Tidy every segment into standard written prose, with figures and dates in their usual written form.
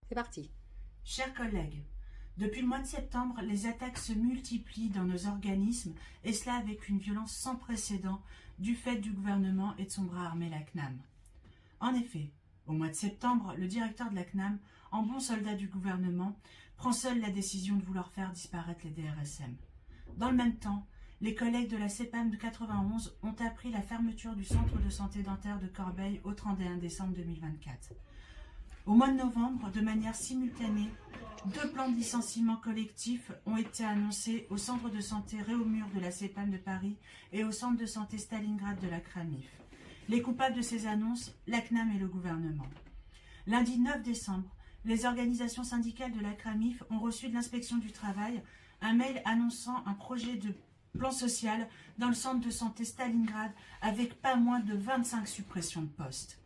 C'est parti. Chers collègues, depuis le mois de septembre, les attaques se multiplient dans nos organismes, et cela avec une violence sans précédent du fait du gouvernement et de son bras armé, la CNAM. En effet, au mois de septembre, le directeur de la CNAM, en bon soldat du gouvernement, prend seul la décision de vouloir faire disparaître les DRSM. Dans le même temps, les collègues de la CEPAM de 91 ont appris la fermeture du centre de santé dentaire de Corbeil au 31 décembre 2024. Au mois de novembre, de manière simultanée, 2 plans de licenciement collectif ont été annoncés au centre de santé Réaumur de la CEPAM de Paris et au centre de santé Stalingrad de la CRAMIF. Les coupables de ces annonces, la CNAM et le gouvernement. Lundi 9 décembre, les organisations syndicales de la CRAMIF ont reçu de l'inspection du travail un mail annonçant un projet de plan social dans le centre de santé Stalingrad avec pas moins de 25 suppressions de postes.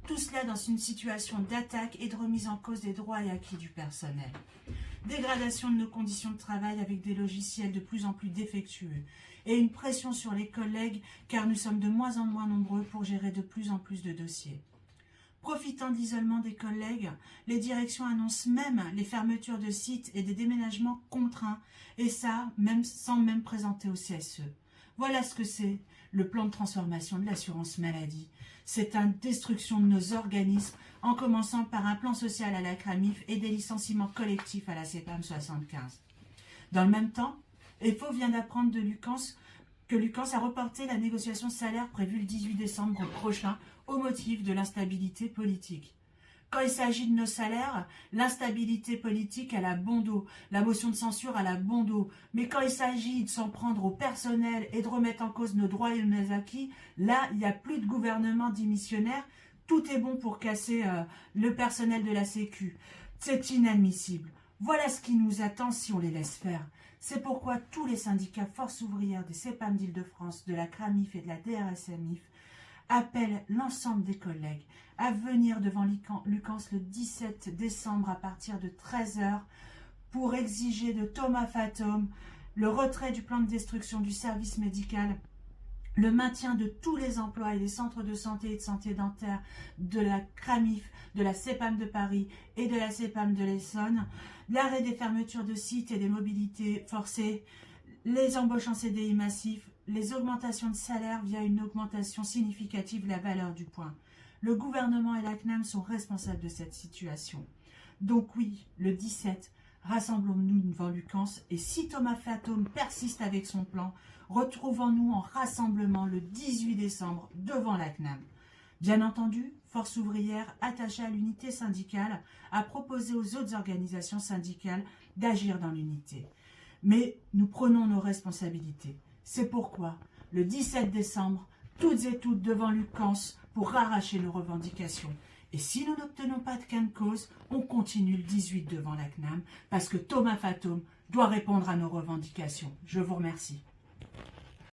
Tout cela dans une situation d'attaque et de remise en cause des droits et acquis du personnel. Dégradation de nos conditions de travail avec des logiciels de plus en plus défectueux et une pression sur les collègues car nous sommes de moins en moins nombreux pour gérer de plus en plus de dossiers. Profitant de l'isolement des collègues, les directions annoncent même les fermetures de sites et des déménagements contraints, et ça même sans même présenter au CSE. Voilà ce que c'est le plan de transformation de l'assurance maladie. C'est une destruction de nos organismes, en commençant par un plan social à la CRAMIF et des licenciements collectifs à la CEPAM 75. Dans le même temps, EFO vient d'apprendre que Lucans a reporté la négociation salaire prévue le 18 décembre prochain au motif de l'instabilité politique. Quand il s'agit de nos salaires, l'instabilité politique a la bon dos, la motion de censure a la bon dos. Mais quand il s'agit de s'en prendre au personnel et de remettre en cause nos droits et nos acquis, là, il n'y a plus de gouvernement démissionnaire. Tout est bon pour casser le personnel de la Sécu. C'est inadmissible. Voilà ce qui nous attend si on les laisse faire. C'est pourquoi tous les syndicats Force ouvrière des CEPAM d'Île-de-France, de la CRAMIF et de la DRSMIF appellent l'ensemble des collègues à venir devant Lucans le 17 décembre à partir de 13 h pour exiger de Thomas Fatome le retrait du plan de destruction du service médical, le maintien de tous les emplois et les centres de santé et de santé dentaire de la CRAMIF, de la CEPAM de Paris et de la CEPAM de l'Essonne, l'arrêt des fermetures de sites et des mobilités forcées, les embauches en CDI massifs, les augmentations de salaire via une augmentation significative de la valeur du point. Le gouvernement et la CNAM sont responsables de cette situation. Donc oui, le 17, rassemblons-nous devant Lucans et si Thomas Fatome persiste avec son plan, retrouvons-nous en rassemblement le 18 décembre devant la CNAM. Bien entendu, Force ouvrière attachée à l'unité syndicale a proposé aux autres organisations syndicales d'agir dans l'unité. Mais nous prenons nos responsabilités. C'est pourquoi, le 17 décembre, toutes et toutes devant Lucans pour arracher nos revendications. Et si nous n'obtenons pas de gain de cause, on continue le 18 devant la CNAM parce que Thomas Fatome doit répondre à nos revendications. Je vous remercie.